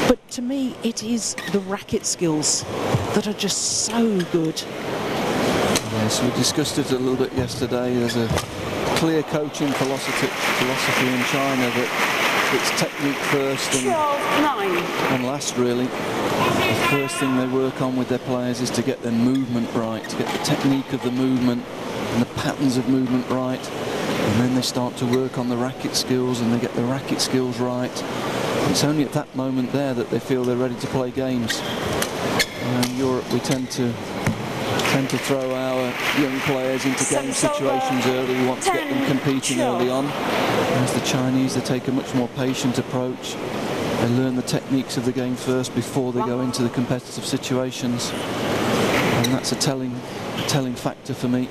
But to me, it is the racket skills that are just so good. Yes, we discussed it a little bit yesterday. There's a clear coaching philosophy in China that it's technique first and last, really. The first thing they work on with their players is to get their movement right, to get the technique of the movement and the patterns of movement right, and then they start to work on the racket skills, and they get the racket skills right. It's only at that moment there that they feel they're ready to play games. In Europe, we tend to throw our young players into game situations early. We want to get them competing early on. Whereas the Chinese, they take a much more patient approach. They learn the techniques of the game first before they go into the competitive situations, and that's a telling factor for me.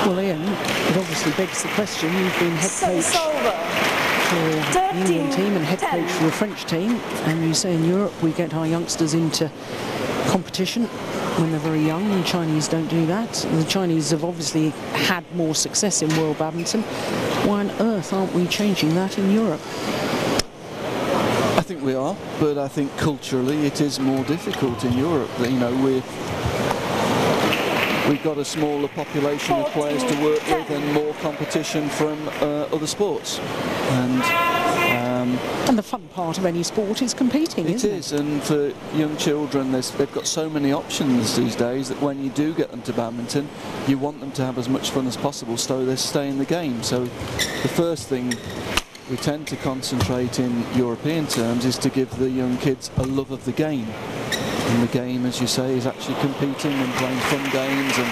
Well, Ian, it obviously begs the question. You've been head coach for the England team and head coach for the French team, and you say in Europe we get our youngsters into competition when they're very young, and Chinese don't do that. The Chinese have obviously had more success in world badminton. Why on earth aren't we changing that in Europe? I think we are, but I think culturally it is more difficult in Europe. You know, we've got a smaller population of players to work with and more competition from other sports. And the fun part of any sport is competing, isn't it? It is, and for young children, they've got so many options these days that when you do get them to badminton, you want them to have as much fun as possible so they stay in the game. So the first thing we tend to concentrate in European terms is to give the young kids a love of the game. And the game, as you say, is actually competing and playing fun games. And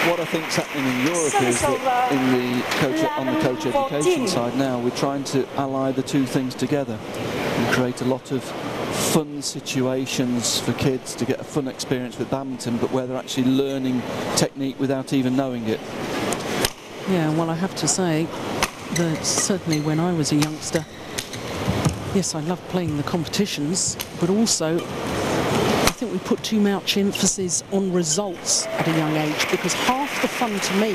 what I think is happening in Europe is that on the coach education side now, we're trying to ally the two things together and create a lot of fun situations for kids to get a fun experience with badminton, but where they're actually learning technique without even knowing it. Yeah, well, I have to say that certainly when I was a youngster, yes, I loved playing the competitions, but also I think we put too much emphasis on results at a young age, because half the fun to me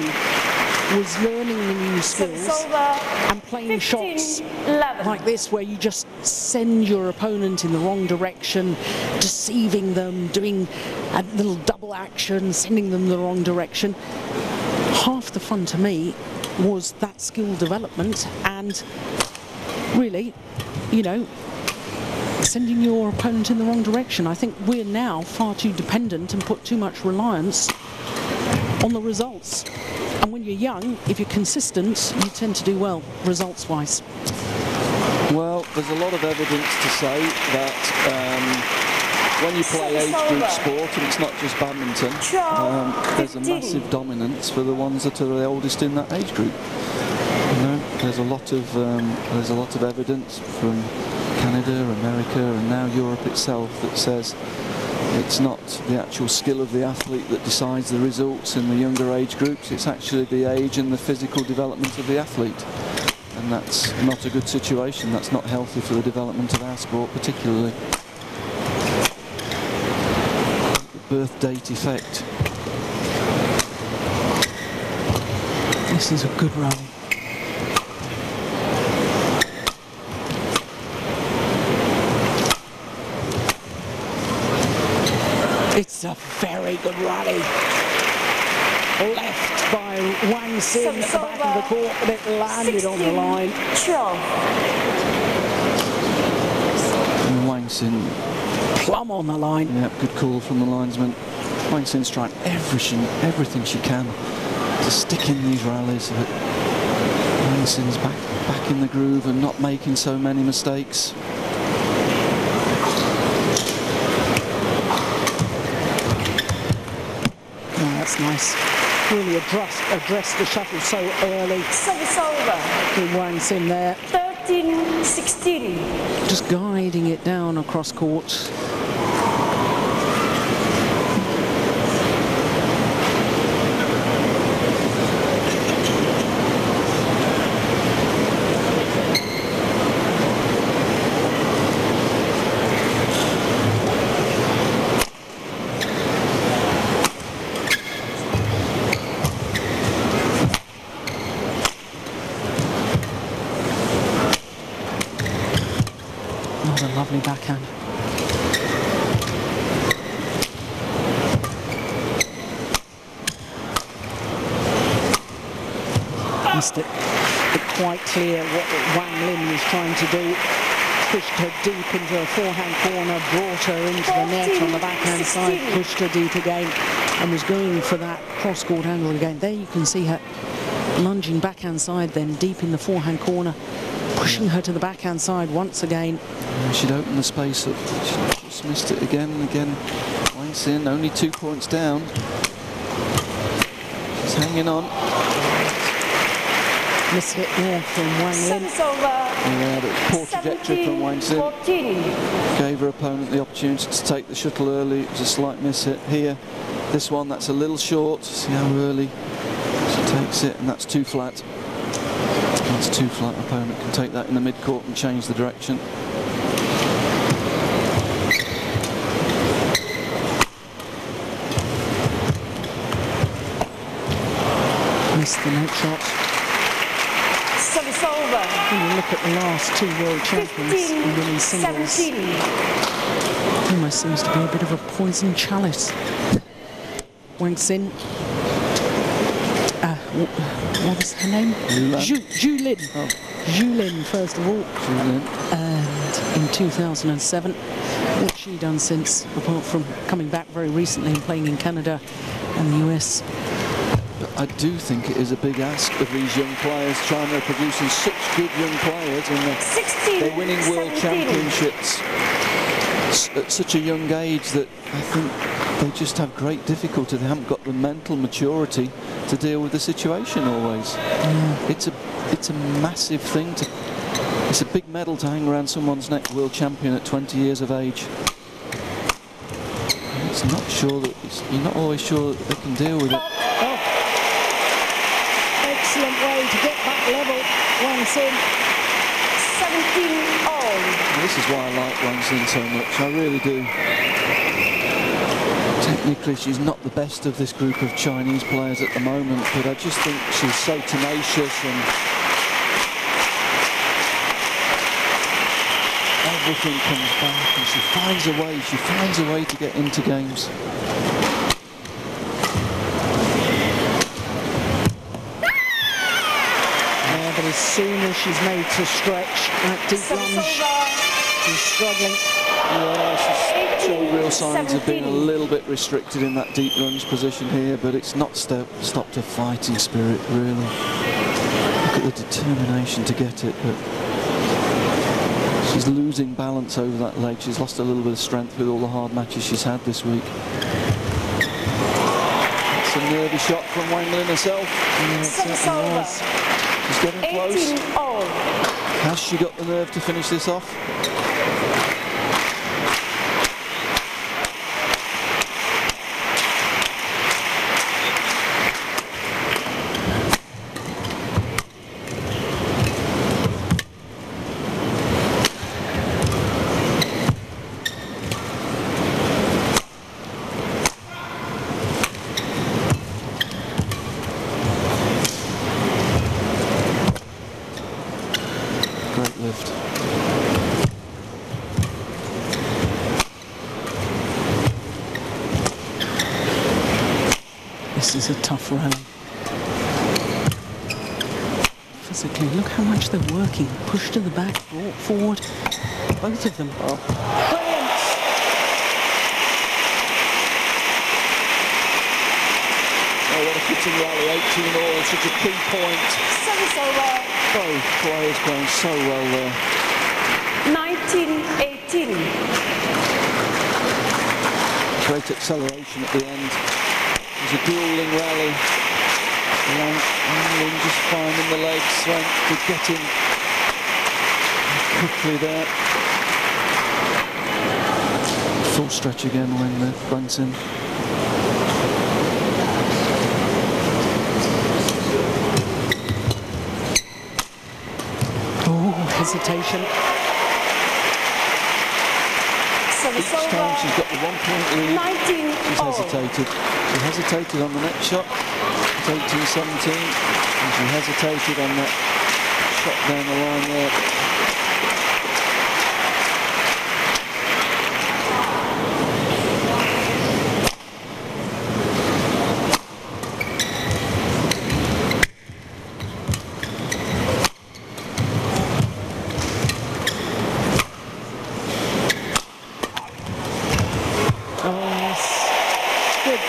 was learning the new skills and playing shots like this, where you just send your opponent in the wrong direction, deceiving them, doing a little double action, sending them the wrong direction. Half the fun to me was that skill development and really, you know, sending your opponent in the wrong direction. I think we're now far too dependent and put too much reliance on the results. And when you're young, if you're consistent, you tend to do well, results-wise. Well, there's a lot of evidence to say that when you play age group sport, and it's not just badminton, there's a massive dominance for the ones that are the oldest in that age group. You know, there's a lot of evidence from Canada, America, and now Europe itself that says it's not the actual skill of the athlete that decides the results in the younger age groups, it's actually the age and the physical development of the athlete. And that's not a good situation, that's not healthy for the development of our sport particularly. The birth date effect. This is a good rally. It's a very good rally. Left by Wang Xin at the back of the court, but it landed on the line. And Wang Xin plumb on the line. Yeah, good call from the linesman. Wang Xin's trying everything she can to stick in these rallies. But Wang Xin's back in the groove and not making so many mistakes. That's nice. Really addressed the shuttle so early. Service over. With Wang Xin there. 13-16. Just guiding it down across court. lovely backhand. Missed it. But quite clear what Wang Lin was trying to do. Pushed her deep into a forehand corner, brought her into the net on the backhand side, pushed her deep again, and was going for that cross-court angle again. There you can see her lunging backhand side, then deep in the forehand corner, pushing her to the backhand side once again. She'd opened the space up. She just missed it again and again. Wang Xin only 2 points down. She's hanging on. Mishit there from Wang Lin. Yeah, but poor trajectory from Wang Xin. Gave her opponent the opportunity to take the shuttle early. It was a slight miss hit here. This one, that's a little short. See how early she takes it, and that's too flat. That's too flat. Opponent can take that in the mid-court and change the direction. Missed the net shot. When you look at the last 2 world champions in women's singles, almost seems to be a bit of a poison chalice. Wang Xin. What was her name? Zhu Lin. Oh. Zhu Lin, first of all. Zhu Lin. And in 2007, what's she done since, apart from coming back very recently and playing in Canada and the US? I do think it is a big ask of these young players. China are producing such good young players, and they're winning world championships at such a young age that I think they just have great difficulty. They haven't got the mental maturity to deal with the situation always. Yeah. It's a massive thing to. It's a big medal to hang around someone's neck. World champion at 20 years of age. It's not sure that you're not always sure that they can deal with it. Excellent way to get back level. Wang Xin, 17-all. This is why I like Wang Xin so much. I really do. Technically, she's not the best of this group of Chinese players at the moment, but I just think she's so tenacious and everything comes back, and she finds a way. She finds a way to get into games. But as soon as she's made to stretch that deep lunge, she's struggling. Yeah, she's showing real signs of being a little bit restricted in that deep lunge position here, but it's not stopped her fighting spirit, really. Look at the determination to get it, but she's losing balance over that leg. She's lost a little bit of strength with all the hard matches she's had this week. It's a nervy shot from Wang Lin herself. Yeah, it certainly was. She's getting close. Has she got the nerve to finish this off? This is a tough rally. Physically, look how much they're working. Push to the back, brought forward. Both of them. Oh. Brilliant! Oh, what a fitting rally. 18-all, such a key point. Both players going so well there. 19-18. Great acceleration at the end. It was a dueling rally. Wang just finding the leg strength to get in quickly there. Full stretch again when the Wang Xin. Oh, hesitation. Each time she's got the 1 point lead, she's hesitated. She hesitated on the next shot at 18-17, and she hesitated on that shot down the line there.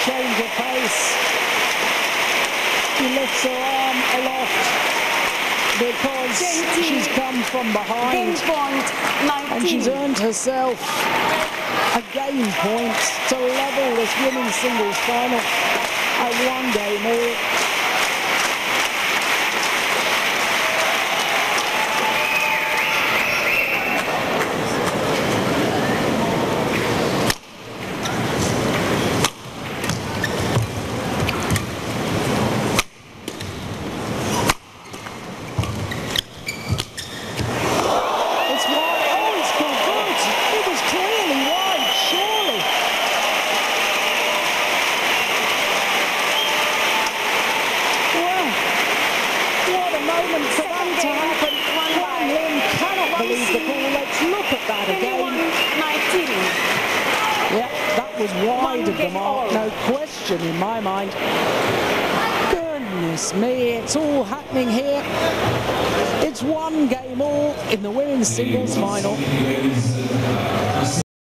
change of pace. She lifts her arm aloft because she's come from behind and she's earned herself a game point to level this women's singles final at 1 game all. Wide of the mark, no question in my mind. Goodness me, it's all happening here. It's 1 game all in the women's singles final.